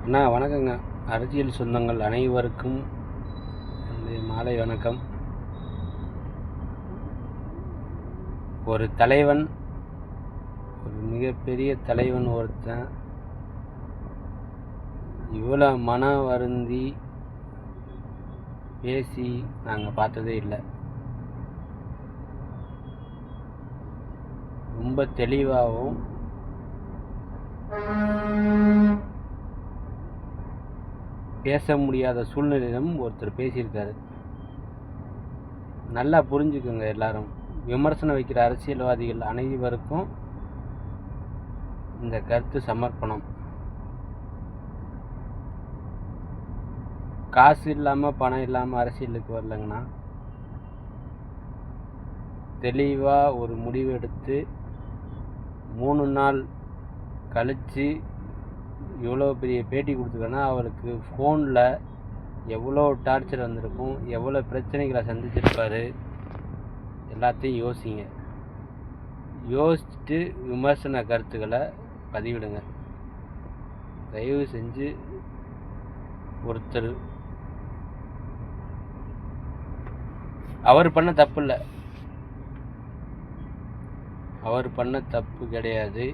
அண்ணா வணக்கங்க. அரசியல் சொந்தங்கள் அனைவருக்கும் மாலை வணக்கம். ஒரு தலைவன், ஒரு மிகப்பெரிய தலைவன் ஒருத்தன் இவ்வளோ மன வருந்தி பேசி நாங்கள் பார்த்ததே இல்லை. ரொம்ப தெளிவாகவும் பேச முடியாத சூழ்நிலையிலும் ஒருத்தர் பேசியிருக்காரு. நல்லா புரிஞ்சுக்குங்க எல்லாரும். விமர்சனம் வைக்கிற அரசியல்வாதிகள் அனைவருக்கும் இந்த கருத்து சமர்ப்பணம். காசு இல்லாமல் பணம் இல்லாமல் அரசியலுக்கு வரலங்கன்னா தெளிவாக ஒரு முடிவு எடுத்து 3 நாள் கழித்து இவ்வளோ பெரிய பேட்டி கொடுத்துருக்கேன்னா அவருக்கு ஃபோனில் எவ்வளோ டார்ச்சர் வந்திருக்கும், எவ்வளோ பிரச்சனைகளை சந்திச்சிருப்பார், எல்லாத்தையும் யோசிங்க. யோசிச்சுட்டு விமர்சன கருத்துக்களை பதிவிடுங்க. தயவு செஞ்சு ஒருத்தர் அவர் பண்ண தப்பு இல்லை, அவர் பண்ண தப்பு கிடையாது.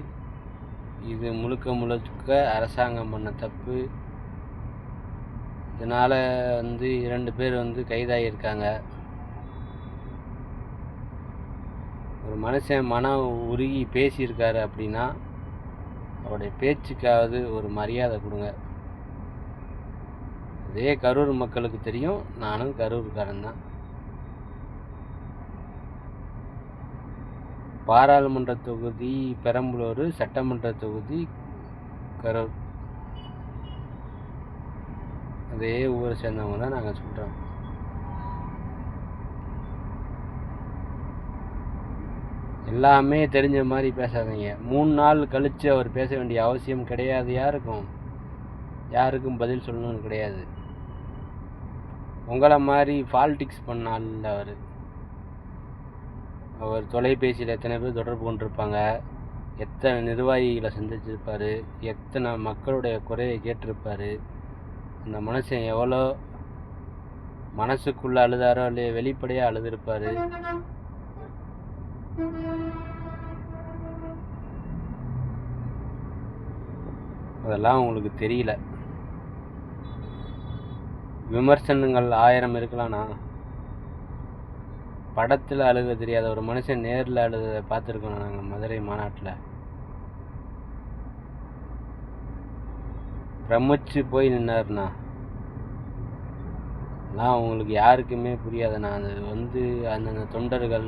இது முழுக்க முழுக்க அரசாங்கம் பண்ண தப்பு. இதனால் 2 பேர் கைதாகியிருக்காங்க. ஒரு மனுஷன் மனம் உருகி பேசியிருக்காரு அப்படின்னா அவருடைய பேச்சுக்காவது ஒரு மரியாதை கொடுங்க. அதே கரூர் மக்களுக்கு தெரியும், நானும் கரூர்காரன் தான். பாராளுமன்ற தொகுதி பெரம்பலூர், சட்டமன்ற தொகுதி கரூர், அதே ஊரை சேர்ந்தவங்க தான் நாங்கள் சொல்கிறோம். எல்லாமே தெரிஞ்ச மாதிரி பேசாதீங்க. 3 நாள் கழித்து அவர் பேச வேண்டிய அவசியம் கிடையாது. யாருக்கும் பதில் சொல்லணும்னு கிடையாது. உங்களை மாதிரி பாலிடிக்ஸ் பண்ணால் அவர் தொலைபேசியில் எத்தனை பேர் தொடர்பு கொண்டிருப்பாங்க, எத்தனை நிர்வாகிகளை சந்திச்சிருப்பார், எத்தனை மக்களுடைய குறையை கேட்டிருப்பார். அந்த மனுஷன் எவ்வளோ மனசுக்குள்ளே அழுதாரோ இல்லையோ வெளிப்படையாக அழுதுருப்பார். அதெல்லாம் உங்களுக்கு தெரியல. விமர்சனங்கள் 1000 இருக்கலாம்ண்ணா. படத்தில் அழுக தெரியாத ஒரு மனுஷன் நேரில் அழுத பார்த்துருக்கோம் நாங்கள் மதுரை மாநாட்டில். பிரமிச்சு போய் நின்னார்ண்ணா. எல்லாம் அவங்களுக்கு யாருக்குமே புரியாதுண்ணா. அது அந்தந்த தொண்டர்கள்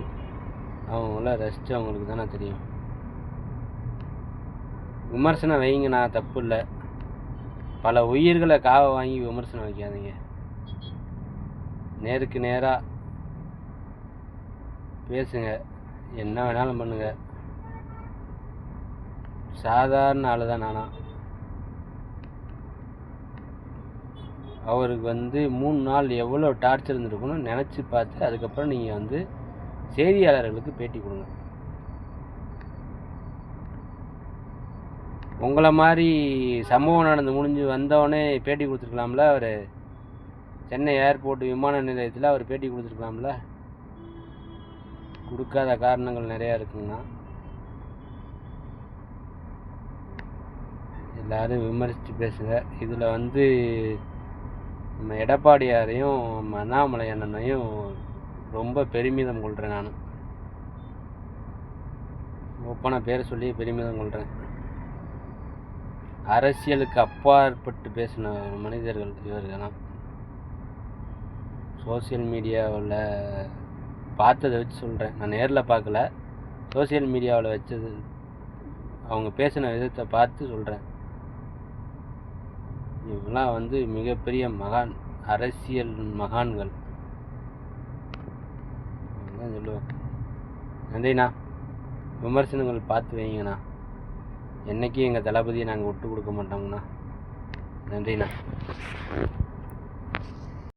அவங்கள ரசித்து அவங்களுக்கு தானே தெரியும். விமர்சனம் வைங்கண்ணா, தப்பு இல்லை. பல உயிர்களை காவ வாங்கி விமர்சனம் வைக்காதீங்க. நேருக்கு நேராக பேசுங்க, என்ன வேணாலும் பண்ணுங்க. சாதாரண ஆளு தான் நானா. அவருக்கு 3 நாள் எவ்வளோ டார்ச்சர் இருந்திருக்கணும் நினச்சி பார்த்து அதுக்கப்புறம் நீங்கள் செய்தியாளர்களுக்கு பேட்டி கொடுங்க. உங்களை மாதிரி சம்பவம் நடந்து முடிஞ்சு வந்தவொடனே பேட்டி கொடுத்துருக்கலாம்ல. அவர் சென்னை ஏர்போர்ட் விமான நிலையத்தில் அவர் பேட்டி கொடுத்துருக்கலாம்ல. கொடுக்காத காரணங்கள் நிறையா இருக்குங்கண்ணா. எல்லோரும் விமர்சித்து பேசுங்க. இதில் நம்ம எடப்பாடியாரையும் அண்ணாமலை அண்ணனையும் ரொம்ப பெருமிதம் கொள்கிறேன். நான் ஒப்பனை பேரை சொல்லி பெருமிதம் கொள்கிறேன். அரசியலுக்கு அப்பாற்பட்டு பேசின மனிதர்கள் இவர்களெல்லாம். சோசியல் மீடியாவில் பார்த்ததை வச்சு சொல்கிறேன், நான் நேரில் பார்க்கல. சோசியல் மீடியாவில் வச்சது அவங்க பேசின விதத்தை பார்த்து சொல்கிறேன். இவங்களாம் மிகப்பெரிய மகான், அரசியல் மகான்கள் தான் சொல்லுவேன். நன்றிண்ணா. விமர்சனங்கள் பார்த்து வைங்கண்ணா. என்றைக்கும் எங்கள் தளபதியை நாங்கள் விட்டு கொடுக்க மாட்டோங்கண்ணா. நன்றிண்ணா.